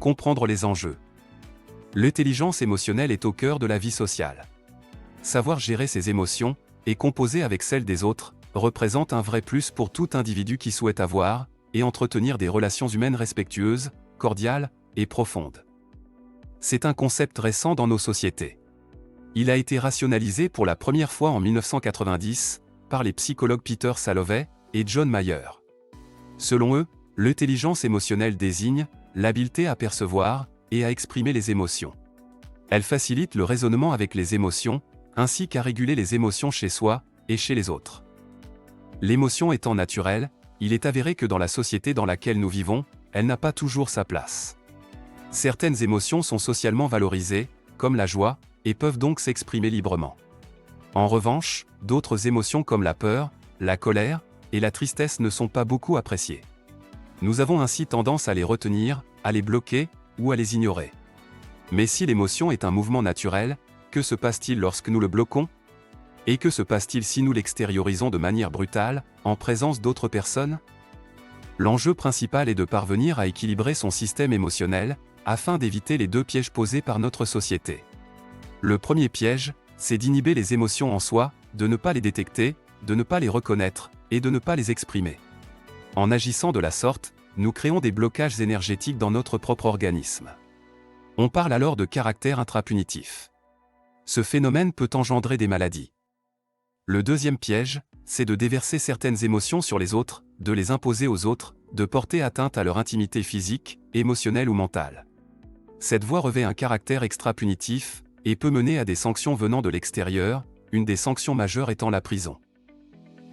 comprendre les enjeux. L'intelligence émotionnelle est au cœur de la vie sociale. Savoir gérer ses émotions, et composer avec celles des autres, représente un vrai plus pour tout individu qui souhaite avoir, et entretenir des relations humaines respectueuses, cordiales, et profondes. C'est un concept récent dans nos sociétés. Il a été rationalisé pour la première fois en 1990, par les psychologues Peter Salovey et John Mayer. Selon eux, l'intelligence émotionnelle désigne l'habileté à percevoir et à exprimer les émotions. Elle facilite le raisonnement avec les émotions, ainsi qu'à réguler les émotions chez soi et chez les autres. L'émotion étant naturelle, il est avéré que dans la société dans laquelle nous vivons, elle n'a pas toujours sa place. Certaines émotions sont socialement valorisées, comme la joie, et peuvent donc s'exprimer librement. En revanche, d'autres émotions comme la peur, la colère et la tristesse ne sont pas beaucoup appréciées. Nous avons ainsi tendance à les retenir, à les bloquer ou à les ignorer. Mais si l'émotion est un mouvement naturel, que se passe-t-il lorsque nous le bloquons? Et que se passe-t-il si nous l'extériorisons de manière brutale, en présence d'autres personnes? L'enjeu principal est de parvenir à équilibrer son système émotionnel, afin d'éviter les deux pièges posés par notre société. Le premier piège, c'est d'inhiber les émotions en soi, de ne pas les détecter, de ne pas les reconnaître, et de ne pas les exprimer. En agissant de la sorte, nous créons des blocages énergétiques dans notre propre organisme. On parle alors de caractère intrapunitif. Ce phénomène peut engendrer des maladies. Le deuxième piège, c'est de déverser certaines émotions sur les autres, de les imposer aux autres, de porter atteinte à leur intimité physique, émotionnelle ou mentale. Cette voie revêt un caractère extrapunitif, et peut mener à des sanctions venant de l'extérieur, une des sanctions majeures étant la prison.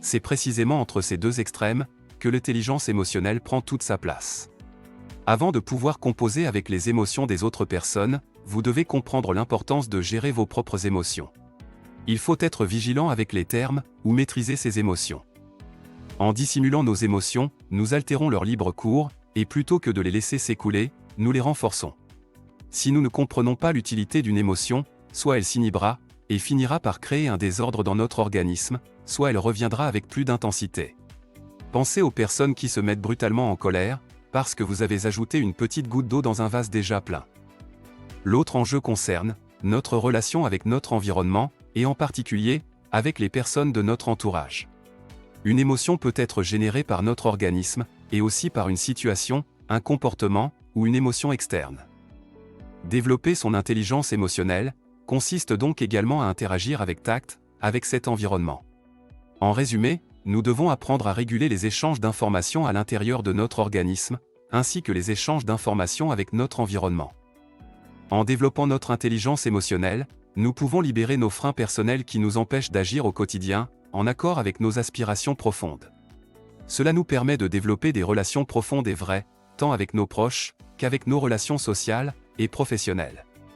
C'est précisément entre ces deux extrêmes que l'intelligence émotionnelle prend toute sa place. Avant de pouvoir composer avec les émotions des autres personnes, vous devez comprendre l'importance de gérer vos propres émotions. Il faut être vigilant avec les termes, ou maîtriser ses émotions. En dissimulant nos émotions, nous altérons leur libre cours, et plutôt que de les laisser s'écouler, nous les renforçons. Si nous ne comprenons pas l'utilité d'une émotion, soit elle s'inhibera, et finira par créer un désordre dans notre organisme, soit elle reviendra avec plus d'intensité. Pensez aux personnes qui se mettent brutalement en colère, parce que vous avez ajouté une petite goutte d'eau dans un vase déjà plein. L'autre enjeu concerne notre relation avec notre environnement, et en particulier, avec les personnes de notre entourage. Une émotion peut être générée par notre organisme, et aussi par une situation, un comportement, ou une émotion externe. Développer son intelligence émotionnelle, consiste donc également à interagir avec tact, avec cet environnement. En résumé, nous devons apprendre à réguler les échanges d'informations à l'intérieur de notre organisme, ainsi que les échanges d'informations avec notre environnement. En développant notre intelligence émotionnelle, nous pouvons libérer nos freins personnels qui nous empêchent d'agir au quotidien, en accord avec nos aspirations profondes. Cela nous permet de développer des relations profondes et vraies, tant avec nos proches, qu'avec nos relations sociales et professionnelles.